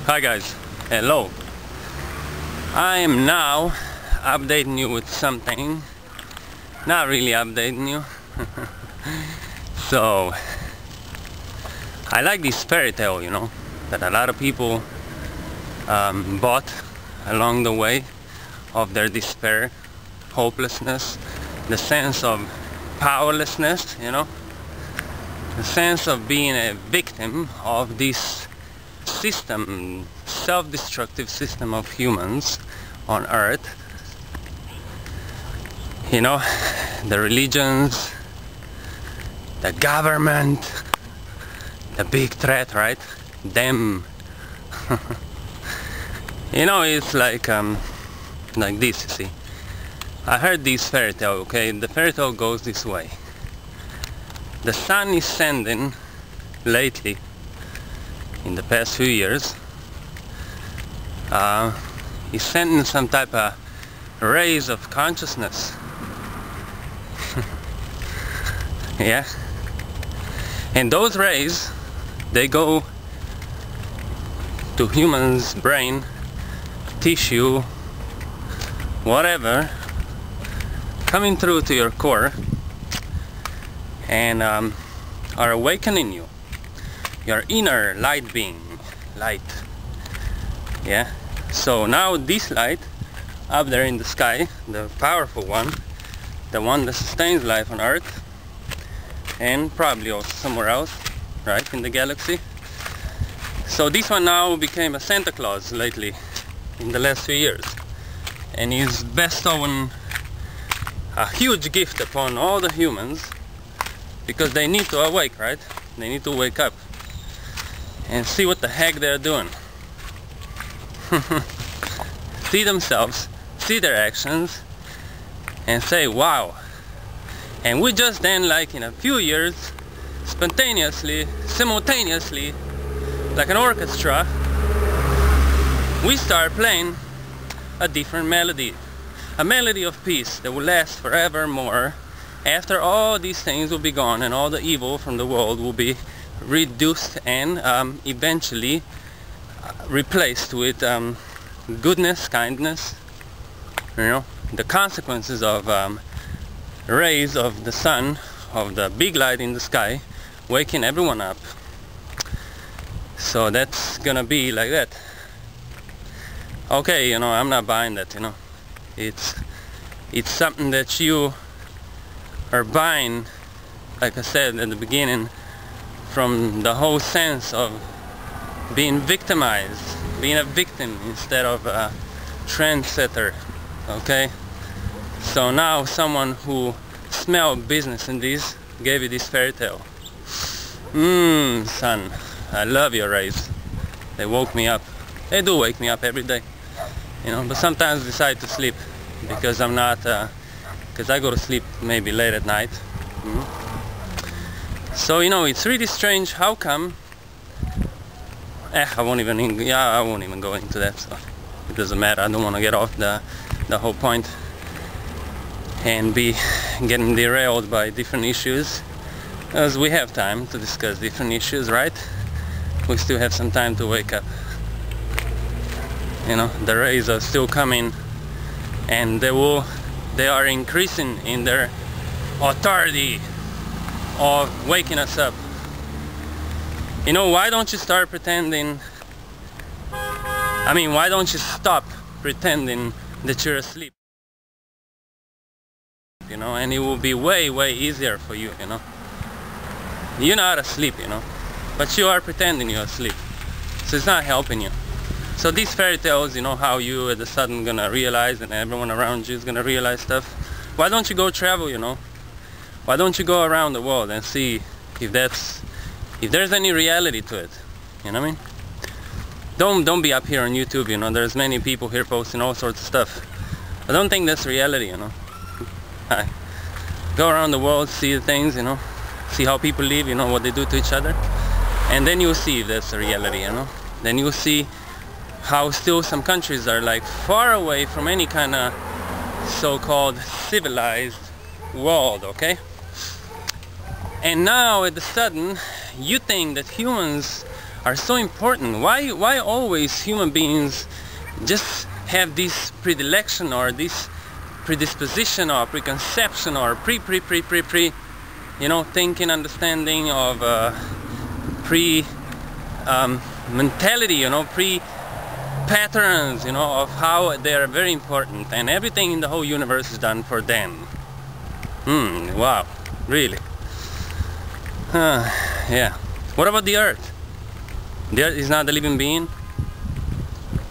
Hi guys, hello. I am now updating you with something. Not really updating you. So I like this fairy tale, you know, that a lot of people bought along the way of their despair, hopelessness, the sense of powerlessness, you know, the sense of being a victim of this system, self-destructive system of humans on earth. You know, the religions, the government, the big threat, right? Them. You know, it's like this, you see. I heard this fairy tale, okay? The fairy tale goes this way. The sun is sending lately, in the past few years, he's sending some type of rays of consciousness. Yeah. And those rays, they go to humans' brain, tissue, whatever, coming through to your core and are awakening you, your inner light being, light. Yeah. So now this light up there in the sky, the powerful one, the one that sustains life on Earth and probably also somewhere else, right, in the galaxy. So this one now became a Santa Claus lately, in the last few years, and he's bestowing a huge gift upon all the humans because they need to awake, right? They need to wake up and see what the heck they're doing. See themselves, see their actions, and say, wow. And we just then, like in a few years, spontaneously, simultaneously, like an orchestra, we start playing a different melody. A melody of peace that will last forevermore. After all these things will be gone and all the evil from the world will be reduced and eventually replaced with goodness, kindness, you know, the consequences of rays of the sun, of the big light in the sky, waking everyone up. So that's gonna be like that. Okay, you know, I'm not buying that, you know. It's something that you are buying, like I said at the beginning, from the whole sense of being victimized, being a victim instead of a trendsetter, okay? So now someone who smelled business in this gave you this fairy tale. Son, I love your rays. They woke me up. They do wake me up every day, you know, but sometimes I decide to sleep because I'm not, because I go to sleep maybe late at night. So, you know, it's really strange how come, I won't even go into that, so it doesn't matter. I don't want to get off the whole point and be getting derailed by different issues, as we have time to discuss different issues, right? We still have some time to wake up. You know, the rays are still coming and they are increasing in their authority of waking us up. You know, why don't you start pretending, why don't you stop pretending that you're asleep? You know, and it will be way, way easier for you, you know. You're not asleep, you know, but you are pretending you're asleep. So it's not helping you. So these fairy tales, you know, how you at the sudden gonna realize and everyone around you is gonna realize stuff. Why don't you go travel, you know? Why don't you go around the world and see if there's any reality to it? You know what I mean? Don't be up here on YouTube, you know, there's many people here posting all sorts of stuff. I don't think that's reality, you know. Go around the world, see the things, you know, see how people live, you know, what they do to each other, and then you'll see if that's a reality, you know. Then you'll see how still some countries are like far away from any kind of so-called civilized world, okay? And now, at the sudden, you think that humans are so important? Why always human beings just have this predilection or this predisposition or preconception or you know, thinking, understanding of mentality, you know, patterns, you know, of how they are very important, and everything in the whole universe is done for them. Wow, really? Yeah. What about the Earth? The Earth is not a living being,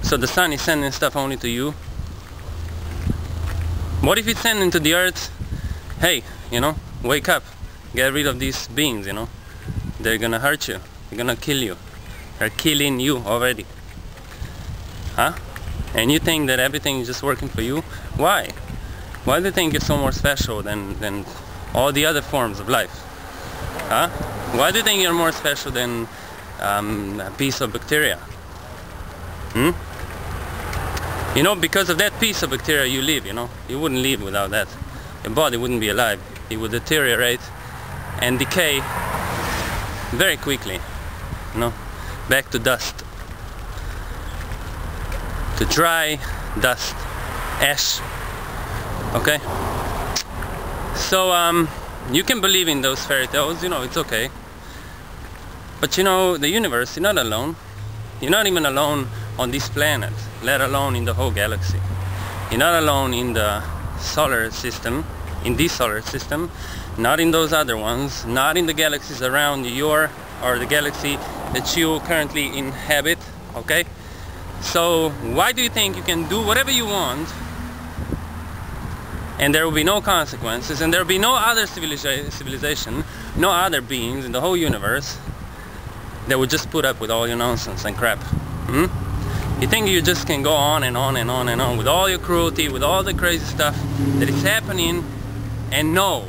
so the sun is sending stuff only to you. What if it's sending to the Earth, hey, you know, wake up, get rid of these beings, you know, they're gonna hurt you, they're gonna kill you, they're killing you already, huh? And you think that everything is just working for you? Why? Why do you think you're so more special than all the other forms of life? Huh? Why do you think you're more special than a piece of bacteria? You know, because of that piece of bacteria you live, you know. You wouldn't live without that. Your body wouldn't be alive. It would deteriorate and decay very quickly, you know, back to dust, to dry dust, ash. Okay? So you can believe in those fairy tales, you know, it's okay. But you know, the universe, you're not alone. You're not even alone on this planet, let alone in the whole galaxy. You're not alone in the solar system, in this solar system, not in those other ones, not in the galaxies around your, or the galaxy that you currently inhabit, okay? So why do you think you can do whatever you want and there will be no consequences, and there will be no other civilization, no other beings in the whole universe that would just put up with all your nonsense and crap? You think you just can go on and on and on and on with all your cruelty, with all the crazy stuff that is happening, and no,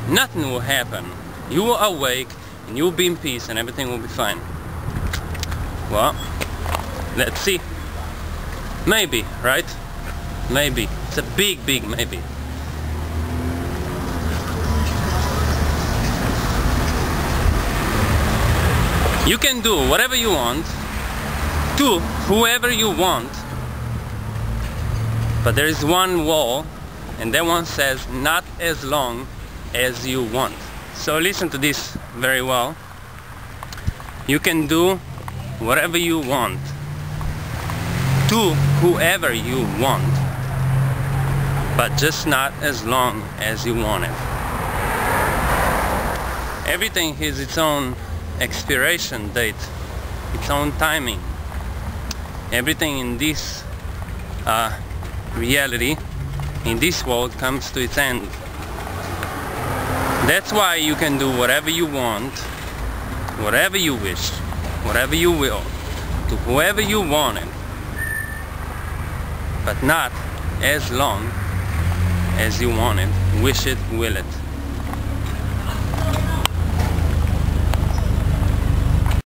nothing will happen. You will awake and you will be in peace and everything will be fine. Well, let's see. Maybe, right? Maybe. It's a big maybe. You can do whatever you want to whoever you want, but there is one wall, and that one says not as long as you want. So listen to this very well. You can do whatever you want to whoever you want, but just not as long as you want it. Everything has its own expiration date, its own timing. Everything in this reality, in this world, comes to its end. That's why you can do whatever you want, whatever you wish, whatever you will, to whoever you want it, but not as long as you want it, wish it, will it.